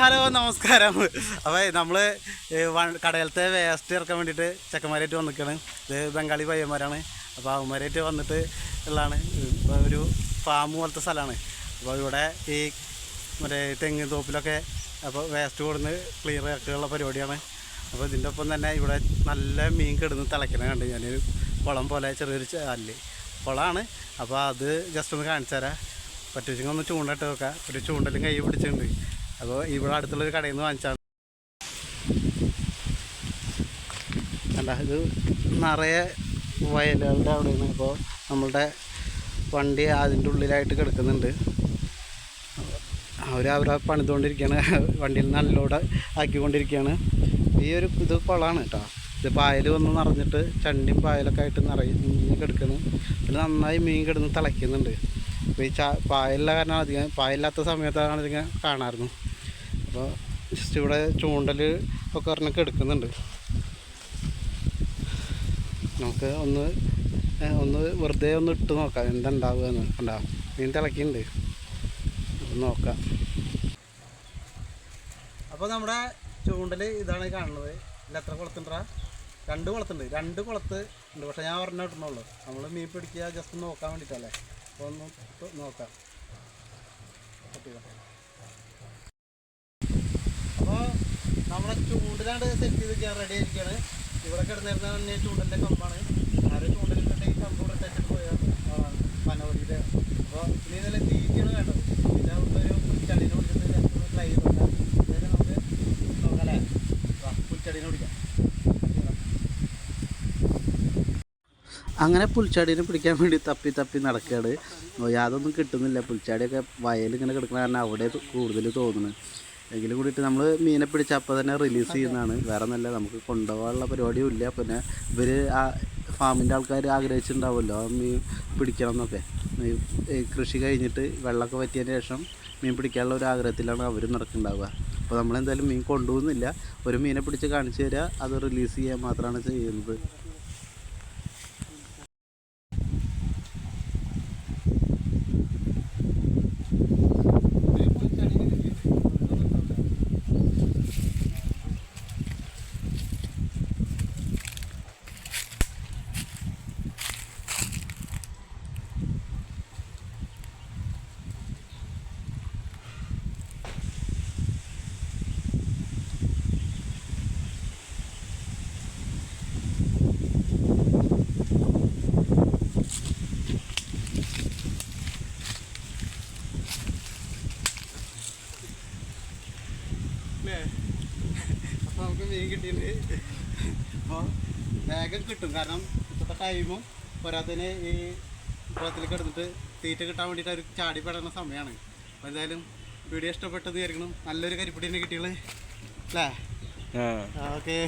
Hello നമസ്കാരം. അപ്പോൾ നമ്മൾ കടയിലത്തെ വേസ്റ്റ് ഇറക്കാൻ വേണ്ടിയിട്ട് ചെക്കന്മാരായിട്ട് വന്നിരിക്കുകയാണ്. ഇത് ബംഗാളി പയ്യന്മാരാണ്. അപ്പോൾ അവന്മാരായിട്ട് വന്നിട്ട് ഉള്ളതാണ്. ഇപ്പോൾ ഒരു ഫാം പോലത്തെ സ്ഥലമാണ്. അപ്പോൾ ഇവിടെ ഈ മറ്റേ തെങ്ങ് തോപ്പിലൊക്കെ അപ്പോൾ വേസ്റ്റ് കൊടുന്ന് ക്ലിയർ ആക്കിയുള്ള പരിപാടിയാണ്. അപ്പോൾ ഇതിൻ്റെ ഒപ്പം തന്നെ ഇവിടെ നല്ല മീൻ കിടന്ന് തിളയ്ക്കണ കണ്ട് ഞാനൊരു കുളം പോലെ ചെറിയൊരു അല്ല് കുളമാണ്. അപ്പോൾ അത് ജസ്റ്റ് ഒന്ന് കാണിച്ചു തരാം. പറ്റുവെച്ചെങ്കിൽ ഒന്ന് ചൂണ്ടിട്ട് വെക്കാം. ഒരു ചൂണ്ടലും കൈ പിടിച്ചിട്ടുണ്ട്. അപ്പോൾ ഇവിടെ അടുത്തുള്ളൊരു കടയിൽ നിന്ന് വാങ്ങിച്ചാണ്. അല്ല ഇത് നിറയെ വയലുകളുടെ അവിടെയാണ്. അപ്പോൾ നമ്മളുടെ വണ്ടി അതിൻ്റെ ഉള്ളിലായിട്ട് കിടക്കുന്നുണ്ട്. അവരെ പണിതുകൊണ്ടിരിക്കുകയാണ്. വണ്ടിയിൽ നിന്ന് അൺലോഡ് ആക്കിക്കൊണ്ടിരിക്കുകയാണ്. ഈ ഒരു ഇത് കുളമാണ് കേട്ടോ. ഇത് പായൽ വന്ന് നിറഞ്ഞിട്ട് ചണ്ടിയും പായലൊക്കെ ആയിട്ട് നിറഞ്ഞ് കിടക്കുന്നു. പിന്നെ നന്നായി മീൻ കിടന്ന് തിളയ്ക്കുന്നുണ്ട്. അപ്പോൾ ഈ പായലുള്ള കാരണം അധികം പായലില്ലാത്ത സമയത്താണ് അധികം കാണാമായിരുന്നു. അപ്പോൾ ജസ്റ്റ് ഇവിടെ ചൂണ്ടൽ ഒക്കെ ഒരെണ്ണമൊക്കെ എടുക്കുന്നുണ്ട്. നമുക്ക് ഒന്ന് വെറുതെ ഒന്ന് ഇട്ട് നോക്കാം എന്താ ഉണ്ടാവുകയെന്ന്. ഉണ്ടാവും മീൻ തിളക്കിണ്ട് നോക്കാം. അപ്പോൾ നമ്മുടെ ചൂണ്ടൽ ഇതാണ് കാണുന്നത്. ഇതിൽ എത്ര കുളത്തുണ്ടാ? 2 കുളത്തുണ്ട്. 2 കുളത്ത് ഉണ്ട്. പക്ഷേ ഞാൻ ഒരെണ്ണം ഇടണുള്ളൂ. നമ്മൾ മീൻ പിടിക്കുക ജസ്റ്റ് നോക്കാൻ വേണ്ടിയിട്ടല്ലേ. അപ്പോൾ ഒന്ന് നോക്കാം. അപ്പോൾ നമ്മുടെ ചൂണ്ടിലാണ്ട് സെറ്റ് ചെയ്ത് റെഡി ആയിരിക്കുകയാണ്. ഇവിടെ കിടന്നിരുന്ന തന്നെ ചൂണ്ടലിൻ്റെ കമ്പാണ്. ആരും ചൂണ്ടലിൻ്റെ ഈ കമ്പ് ഇവിടെ തെറ്റിട്ട് പോയാൽ പനവടിയുടെ. അപ്പോൾ ഇനി ഇതെല്ലാം തീറ്റയാണ് വേണ്ടത്. പിന്നെ ഒരു പുൽച്ചടീനെ പിടിച്ചിട്ട് ട്രൈ ചെയ്ത് നോക്കാം. അതായത് നമുക്ക് നോക്കാം അല്ലേ. പുൽച്ചടീനെ പിടിക്കാം. അങ്ങനെ പുൽച്ചാടീനെ പിടിക്കാൻ വേണ്ടി തപ്പി നടക്കുകയാണ്. യാതൊന്നും കിട്ടുന്നില്ല. പുൽച്ചാടിയൊക്കെ വയലിങ്ങനെ കിടക്കുന്ന കാരണം അവിടെ കൂടുതൽ തോന്നുന്നു. എങ്കിലും കൂടിയിട്ട് നമ്മൾ മീനെ പിടിച്ച് അപ്പോൾ തന്നെ റിലീസ് ചെയ്യുന്നതാണ്. വേറെ നല്ല നമുക്ക് കൊണ്ടുപോകാനുള്ള പരിപാടിയും ഇല്ല. പിന്നെ ഇവർ ആ ഫാമിൻ്റെ ആൾക്കാർ ആഗ്രഹിച്ചിട്ടുണ്ടാവുമല്ലോ ആ മീൻ പിടിക്കണം എന്നൊക്കെ. കൃഷി കഴിഞ്ഞിട്ട് വെള്ളമൊക്കെ വറ്റിയതിന് ശേഷം മീൻ പിടിക്കാനുള്ള ഒരു ആഗ്രഹത്തിലാണ് അവർ നടക്കുന്നുണ്ടാവുക. അപ്പോൾ നമ്മളെന്തായാലും മീൻ കൊണ്ടുപോകുന്നില്ല. ഒരു മീനെ പിടിച്ച് കാണിച്ചു തരിക, അത് റിലീസ് ചെയ്യാൻ മാത്രമാണ് ചെയ്യുന്നത്. അപ്പോൾ നമുക്ക് മീൻ കിട്ടിയിട്ടുണ്ട്. അപ്പോൾ വേഗം കിട്ടും. കാരണം ഇപ്പോഴത്തെ ടൈമും പോരാത്തതിന് ഈ കുളത്തിലേക്ക് എടുത്തിട്ട് തീറ്റ കിട്ടാൻ വേണ്ടിയിട്ട് ഒരു ചാടിപ്പെടുന്ന സമയമാണ്. അപ്പോൾ എന്തായാലും വീഡിയോ ഇഷ്ടപ്പെട്ടെന്ന് വിചാരിക്കണം. നല്ലൊരു കരിപ്പിടി തന്നെ കിട്ടിയുള്ളത് അല്ലേ? ഓക്കെ.